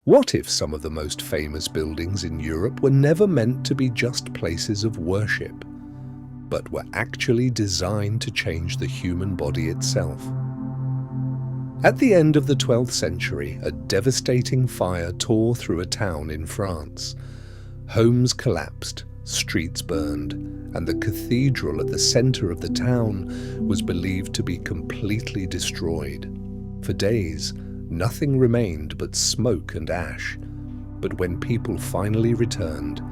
What if some of the most famous buildings in Europe were never meant to be just places of worship, but were actually designed to change the human body itself? At the end of the 12th century, a devastating fire tore through a town in France. Homes collapsed, streets burned, and the cathedral at the center of the town was believed to be completely destroyed. For days, nothing remained but smoke and ash. But when people finally returned,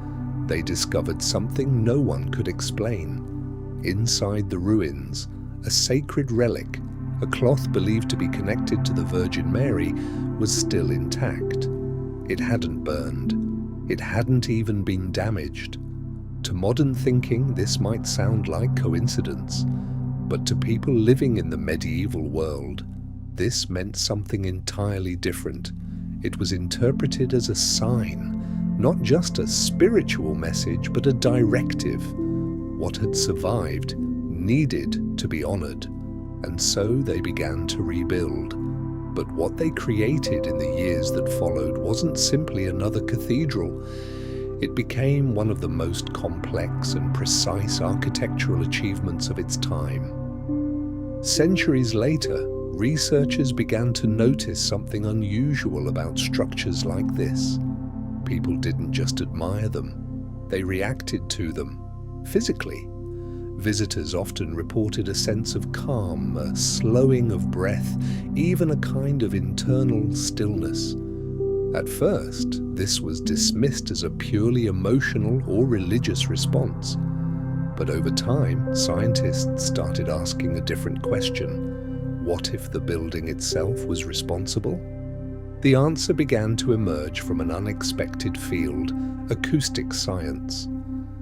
they discovered something no one could explain. Inside the ruins, a sacred relic, a cloth believed to be connected to the Virgin Mary, was still intact. It hadn't burned. It hadn't even been damaged. To modern thinking, this might sound like coincidence, but to people living in the medieval world, this meant something entirely different. It was interpreted as a sign, not just a spiritual message, but a directive. What had survived needed to be honored, and so they began to rebuild. But what they created in the years that followed wasn't simply another cathedral. It became one of the most complex and precise architectural achievements of its time. Centuries later, researchers began to notice something unusual about structures like this. People didn't just admire them, they reacted to them physically. Visitors often reported a sense of calm, a slowing of breath, even a kind of internal stillness. At first, this was dismissed as a purely emotional or religious response. But over time, scientists started asking a different question. What if the building itself was responsible? The answer began to emerge from an unexpected field, acoustic science.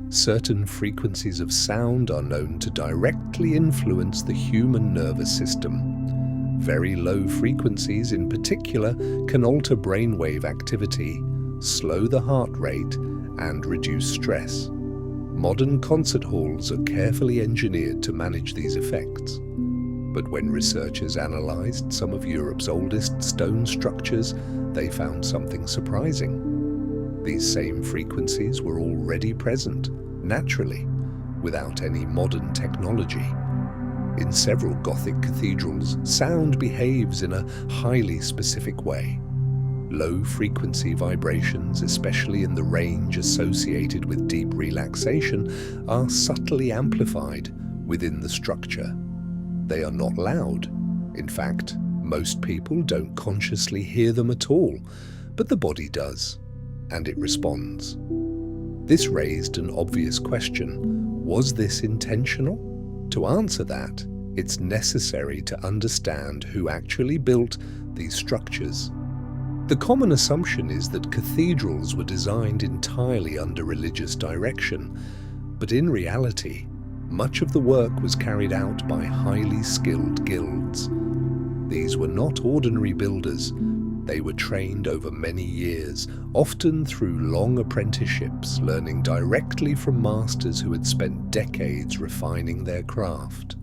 Certain frequencies of sound are known to directly influence the human nervous system. Very low frequencies in particular can alter brainwave activity, slow the heart rate, and reduce stress. Modern concert halls are carefully engineered to manage these effects. But when researchers analyzed some of Europe's oldest stone structures, they found something surprising. These same frequencies were already present, naturally, without any modern technology. In several Gothic cathedrals, sound behaves in a highly specific way. Low-frequency vibrations, especially in the range associated with deep relaxation, are subtly amplified within the structure. They are not loud. In fact, most people don't consciously hear them at all, but the body does, and it responds. This raised an obvious question. Was this intentional? To answer that, it's necessary to understand who actually built these structures. The common assumption is that cathedrals were designed entirely under religious direction, but in reality, much of the work was carried out by highly skilled guilds. These were not ordinary builders. They were trained over many years, often through long apprenticeships, learning directly from masters who had spent decades refining their craft.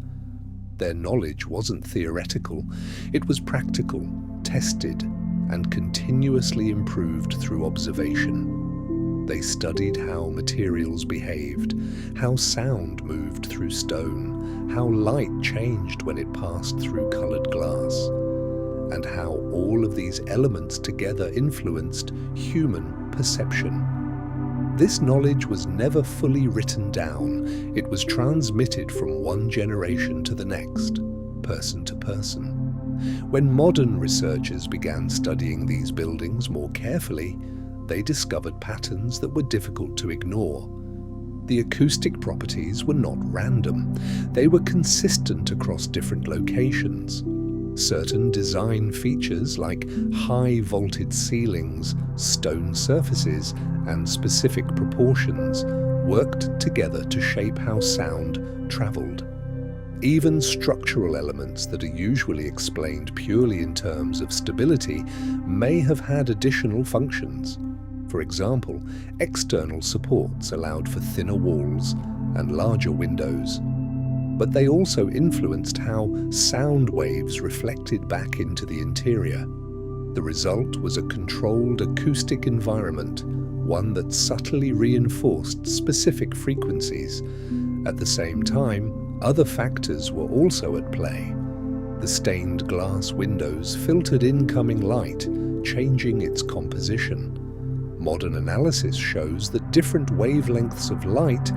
Their knowledge wasn't theoretical, it was practical, tested, and continuously improved through observation. They studied how materials behaved, how sound moved through stone, how light changed when it passed through colored glass, and how all of these elements together influenced human perception. This knowledge was never fully written down. It was transmitted from one generation to the next, person to person. When modern researchers began studying these buildings more carefully, they discovered patterns that were difficult to ignore. The acoustic properties were not random. They were consistent across different locations. Certain design features like high vaulted ceilings, stone surfaces, and specific proportions worked together to shape how sound traveled. Even structural elements that are usually explained purely in terms of stability may have had additional functions. For example, external supports allowed for thinner walls and larger windows. But they also influenced how sound waves reflected back into the interior. The result was a controlled acoustic environment, one that subtly reinforced specific frequencies. At the same time, other factors were also at play. The stained glass windows filtered incoming light, changing its composition. Modern analysis shows that different wavelengths of light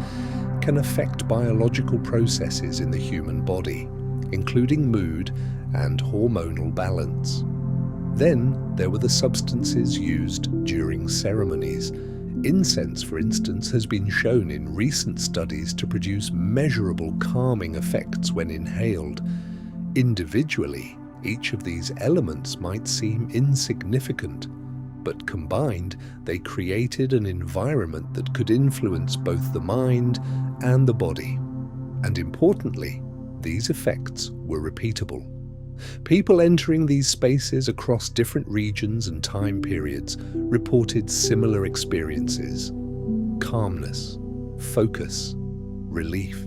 can affect biological processes in the human body, including mood and hormonal balance. Then there were the substances used during ceremonies. Incense, for instance, has been shown in recent studies to produce measurable calming effects when inhaled. Individually, each of these elements might seem insignificant, but combined, they created an environment that could influence both the mind and the body. And importantly, these effects were repeatable. People entering these spaces across different regions and time periods reported similar experiences: calmness, focus, relief.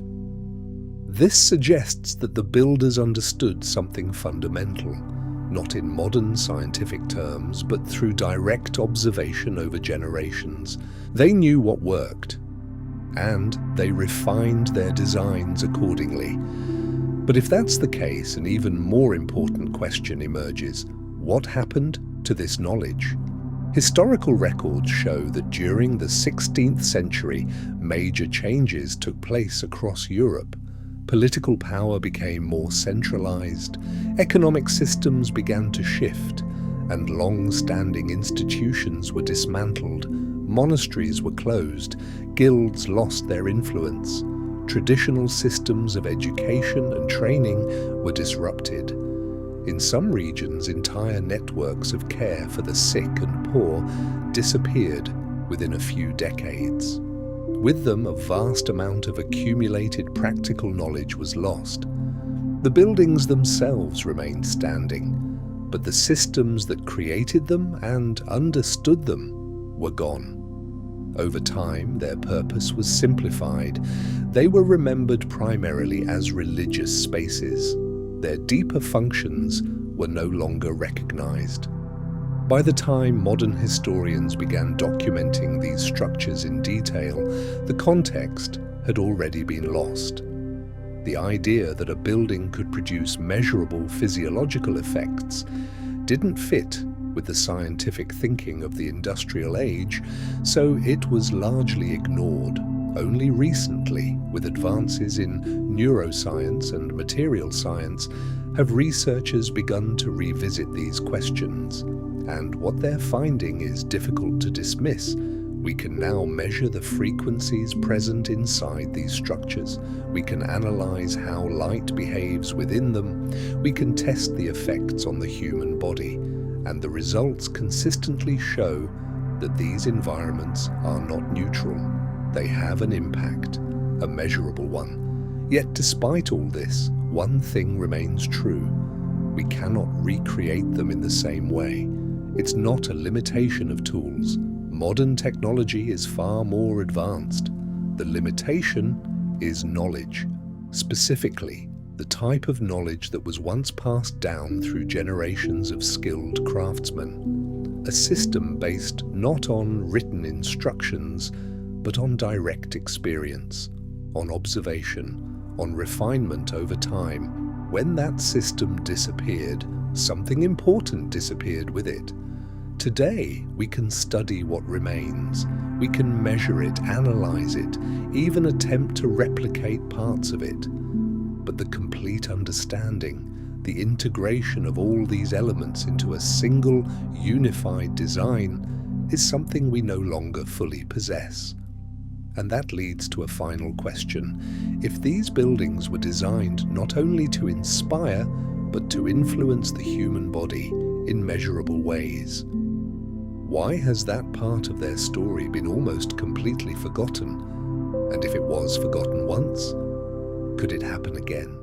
This suggests that the builders understood something fundamental, not in modern scientific terms, but through direct observation over generations. They knew what worked, and they refined their designs accordingly. But if that's the case, an even more important question emerges: what happened to this knowledge? Historical records show that during the 16th century, major changes took place across Europe. Political power became more centralized, economic systems began to shift, and long-standing institutions were dismantled. Monasteries were closed, guilds lost their influence. Traditional systems of education and training were disrupted. In some regions, entire networks of care for the sick and poor disappeared within a few decades. With them, a vast amount of accumulated practical knowledge was lost. The buildings themselves remained standing, but the systems that created them and understood them were gone. Over time, their purpose was simplified. They were remembered primarily as religious spaces. Their deeper functions were no longer recognized. By the time modern historians began documenting these structures in detail, the context had already been lost. The idea that a building could produce measurable physiological effects didn't fit with the scientific thinking of the industrial age, so it was largely ignored. Only recently, with advances in neuroscience and material science, have researchers begun to revisit these questions. And what they're finding is difficult to dismiss. We can now measure the frequencies present inside these structures. We can analyze how light behaves within them. We can test the effects on the human body. And the results consistently show that these environments are not neutral. They have an impact, a measurable one. Yet despite all this, one thing remains true. We cannot recreate them in the same way. It's not a limitation of tools. Modern technology is far more advanced. The limitation is knowledge, specifically the type of knowledge that was once passed down through generations of skilled craftsmen. A system based not on written instructions, but on direct experience, on observation, on refinement over time. When that system disappeared, something important disappeared with it. Today, we can study what remains. We can measure it, analyze it, even attempt to replicate parts of it. But the complete understanding, the integration of all these elements into a single, unified design, is something we no longer fully possess. And that leads to a final question. If these buildings were designed not only to inspire, but to influence the human body in measurable ways, why has that part of their story been almost completely forgotten? And if it was forgotten once, could it happen again?